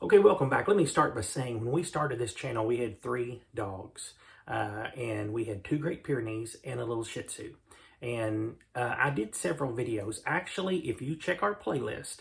Okay, welcome back. Let me start by saying when we started this channel, we had 3 dogs. And we had 2 Great Pyrenees and a little Shih Tzu. And I did several videos. Actually, if you check our playlist,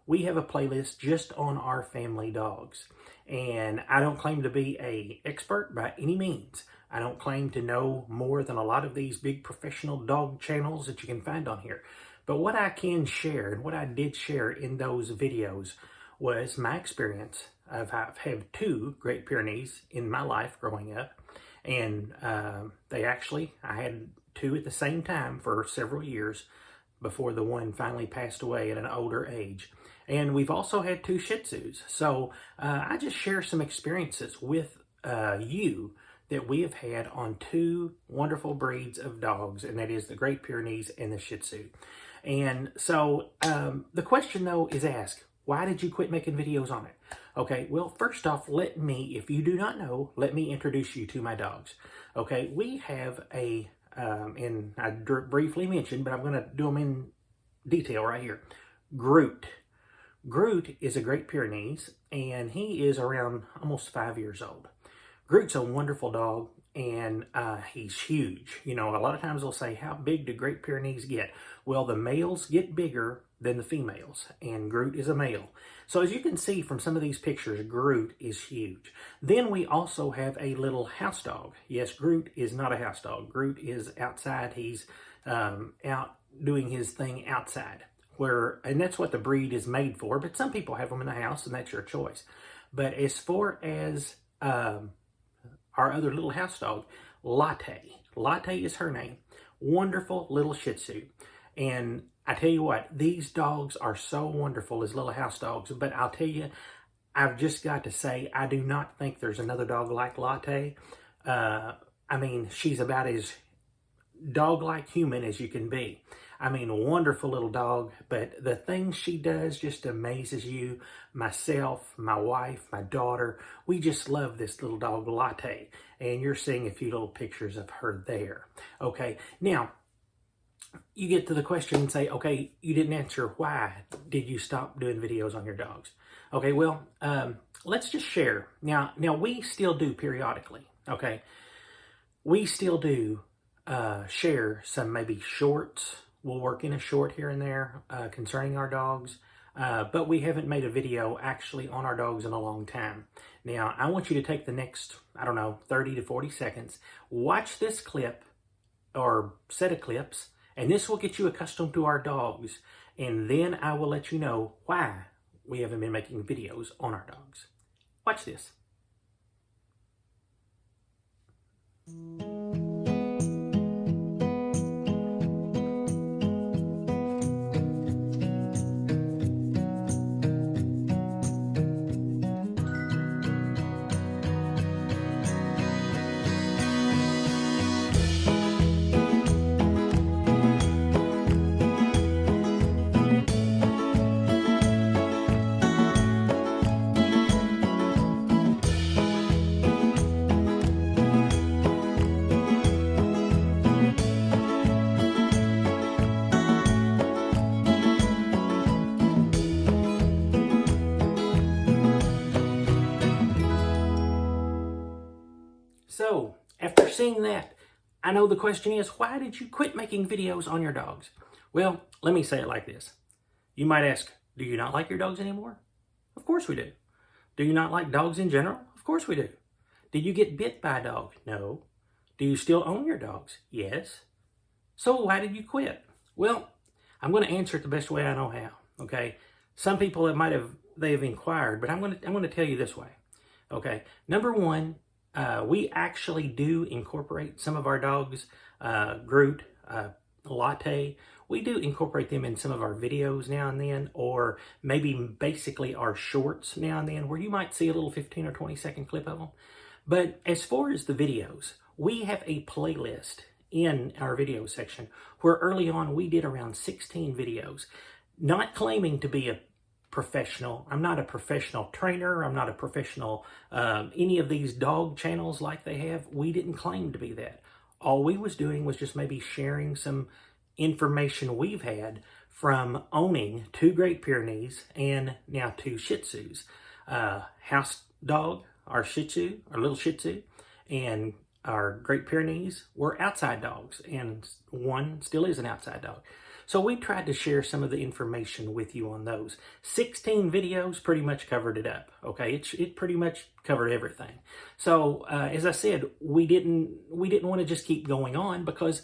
we have a playlist just on our family dogs. And I don't claim to be an expert by any means. I don't claim to know more than a lot of these big professional dog channels that you can find on here. But what I can share, and what I did share in those videos, was my experience. I've had 2 Great Pyrenees in my life growing up. And I had 2 at the same time for several years before the one finally passed away at an older age. And we've also had 2 Shih Tzus. So I just share some experiences with you that we have had on 2 wonderful breeds of dogs, and that is the Great Pyrenees and the Shih Tzu. And so the question, though, is asked, why did you quit making videos on it? Okay, well, first off, if you do not know, let me introduce you to my dogs. Okay, we have and I briefly mentioned, but I'm going to do them in detail right here. Groot. Groot is a Great Pyrenees, and he is around almost 5 years old. Groot's a wonderful dog, and he's huge. You know, a lot of times they'll say, how big do Great Pyrenees get? Well, the males get bigger than the females, and Groot is a male. So as you can see from some of these pictures, Groot is huge. Then we also have a little house dog. Yes, Groot is not a house dog. Groot is outside. He's out doing his thing outside, and that's what the breed is made for. But some people have them in the house, and that's your choice. But as far as our other little house dog, Latte. Latte is her name. Wonderful little Shih Tzu. And I tell you what, these dogs are so wonderful as little house dogs. But I'll tell you, I've just got to say, I do not think there's another dog like Latte. I mean, she's about as dog-like human as you can be. I mean, a wonderful little dog, but the things she does just amazes you. Myself, my wife, my daughter, we just love this little dog, Latte. And you're seeing a few little pictures of her there. Okay, now, you get to the question and say, okay, you didn't answer why did you stop doing videos on your dogs? Okay, well, let's just share. Now we still do periodically, okay? We still do share some maybe shorts. We'll work in a short here and there concerning our dogs, but we haven't made a video actually on our dogs in a long time. Now, I want you to take the next, 30 to 40 seconds, watch this clip or set of clips, and this will get you accustomed to our dogs, and then I will let you know why we haven't been making videos on our dogs. Watch this. So, after seeing that, I know the question is, why did you quit making videos on your dogs? Well, let me say it like this. You might ask, do you not like your dogs anymore? Of course we do. Do you not like dogs in general? Of course we do. Did you get bit by a dog? No. Do you still own your dogs? Yes. So why did you quit? Well, I'm going to answer it the best way I know how, okay? Some people they've inquired, but I'm going to tell you this way, okay? Number one, we actually do incorporate some of our dogs, Groot, Latte. We do incorporate them in some of our videos now and then, or maybe basically our shorts now and then, where you might see a little 15 or 20 second clip of them. But as far as the videos, we have a playlist in our video section where early on we did around 16 videos, not claiming to be a professional. I'm not a professional trainer. I'm not a professional, any of these dog channels like they have. We didn't claim to be that. All we was doing was just maybe sharing some information we've had from owning 2 Great Pyrenees and now 2 Shih Tzus. house dog, our Shih Tzu, our little Shih Tzu, and our Great Pyrenees were outside dogs, and one still is an outside dog. So we tried to share some of the information with you on those. 16 videos pretty much covered it up. Okay, it pretty much covered everything. So as I said, we didn't want to just keep going on because,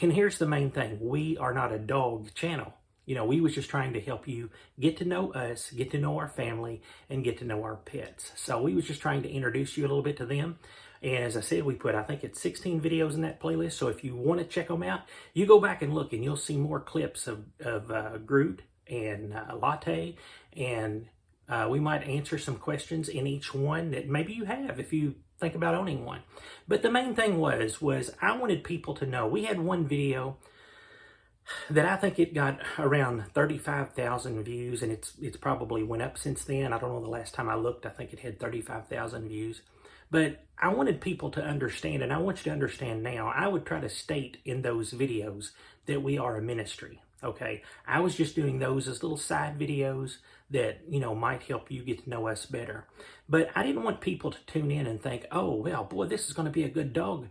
and here's the main thing: we are not a dog channel. You know, we was just trying to help you get to know us, get to know our family, and get to know our pets. So we was just trying to introduce you a little bit to them. And as I said, we put, I think it's 16 videos in that playlist. So if you want to check them out, you go back and look and you'll see more clips of Groot and Latte. And we might answer some questions in each one that maybe you have if you think about owning one. But the main thing was I wanted people to know. We had one video that I think it got around 35,000 views, and it's probably went up since then. I don't know, the last time I looked, I think it had 35,000 views. But I wanted people to understand, and I want you to understand now, I would try to state in those videos that we are a ministry, okay? I was just doing those as little side videos that, you know, might help you get to know us better. But I didn't want people to tune in and think, oh, well, boy, this is going to be a good dog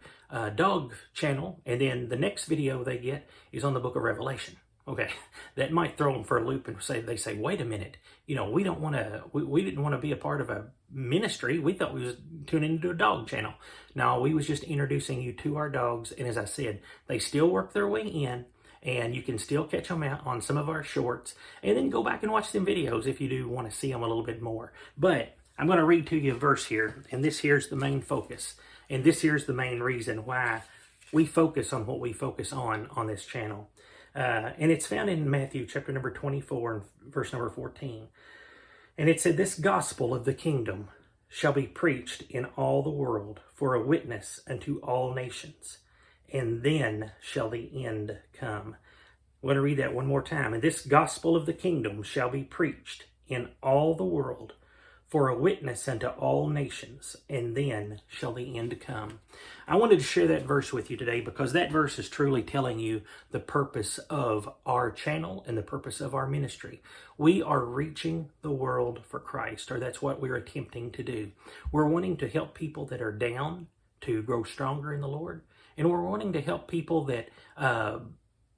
channel. And then the next video they get is on the book of Revelation. Okay, that might throw them for a loop and they say, wait a minute, you know, we didn't want to be a part of a ministry. We thought we was tuning into a dog channel. No, we was just introducing you to our dogs. And as I said, they still work their way in, and you can still catch them out on some of our shorts, and then go back and watch them videos if you do want to see them a little bit more. But I'm going to read to you a verse here, and this here's the main focus. And this here's the main reason why we focus on what we focus on this channel. And it's found in Matthew chapter number 24 and verse number 14. And it said, this gospel of the kingdom shall be preached in all the world for a witness unto all nations, and then shall the end come. I'm going to read that one more time. And this gospel of the kingdom shall be preached in all the world for a witness unto all nations, and then shall the end come. I wanted to share that verse with you today because that verse is truly telling you the purpose of our channel and the purpose of our ministry. We are reaching the world for Christ, or that's what we're attempting to do. We're wanting to help people that are down to grow stronger in the Lord, and we're wanting to help people that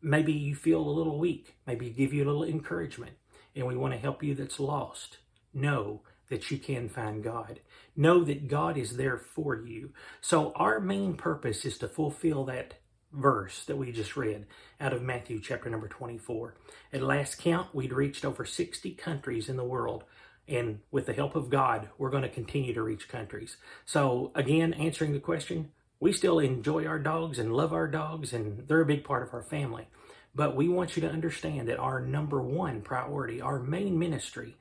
maybe you feel a little weak, maybe give you a little encouragement, and we want to help you that's lost. Know that you can find God. Know that God is there for you. So our main purpose is to fulfill that verse that we just read out of Matthew chapter number 24. At last count, we'd reached over 60 countries in the world. And with the help of God, we're going to continue to reach countries. So again, answering the question, we still enjoy our dogs and love our dogs, and they're a big part of our family. But we want you to understand that our number one priority, our main ministry,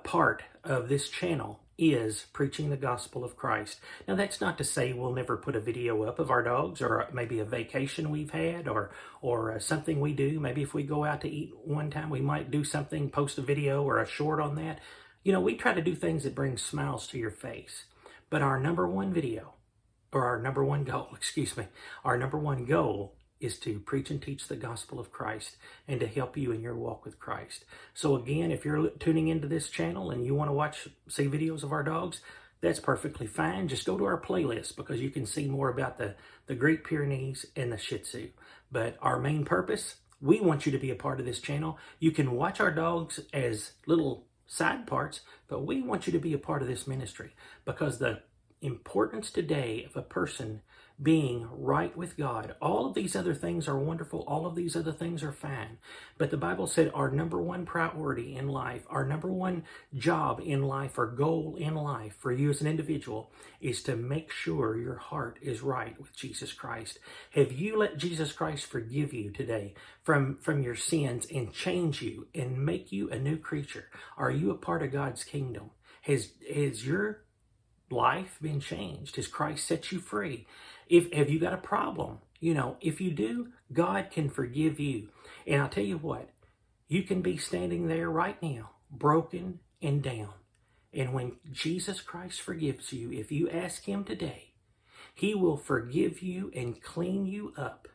part of this channel is preaching the gospel of Christ. Now, that's not to say we'll never put a video up of our dogs, or maybe a vacation we've had, or something we do. Maybe if we go out to eat one time, we might do something, post a video or a short on that. You know, we try to do things that bring smiles to your face. But our number one video, or our number one goal, our number one goal is to preach and teach the gospel of Christ and to help you in your walk with Christ. So again, if you're tuning into this channel and you want to see videos of our dogs, that's perfectly fine. Just go to our playlist because you can see more about the Great Pyrenees and the Shih Tzu. But our main purpose, we want you to be a part of this channel. You can watch our dogs as little side parts, but we want you to be a part of this ministry because the importance today of a person being right with God. All of these other things are wonderful. All of these other things are fine. But the Bible said our number one priority in life, our number one job in life or goal in life for you as an individual is to make sure your heart is right with Jesus Christ. Have you let Jesus Christ forgive you today from your sins and change you and make you a new creature? Are you a part of God's kingdom? Has your life been changed? Has Christ set you free? Have you got a problem? You know, if you do, God can forgive you. And I'll tell you what, you can be standing there right now, broken and down. And when Jesus Christ forgives you, if you ask him today, he will forgive you and clean you up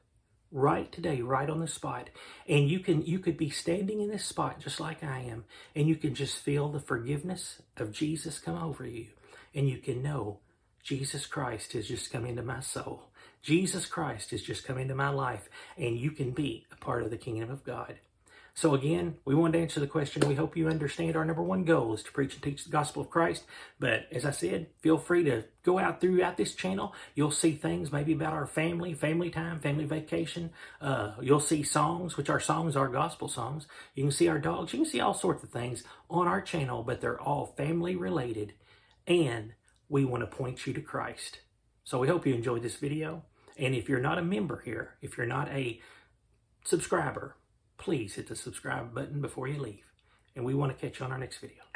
right today, right on the spot. And you could be standing in this spot just like I am, and you can just feel the forgiveness of Jesus come over you. And you can know Jesus Christ has just come into my soul. Jesus Christ has just come into my life, and you can be a part of the kingdom of God. So again, we wanted to answer the question. We hope you understand our number one goal is to preach and teach the gospel of Christ. But as I said, feel free to go out throughout this channel. You'll see things maybe about our family, family time, family vacation. You'll see songs, which our songs are gospel songs. You can see our dogs. You can see all sorts of things on our channel, but they're all family related. And we want to point you to Christ. So we hope you enjoyed this video. And if you're not a member here, if you're not a subscriber, please hit the subscribe button before you leave. And we want to catch you on our next video.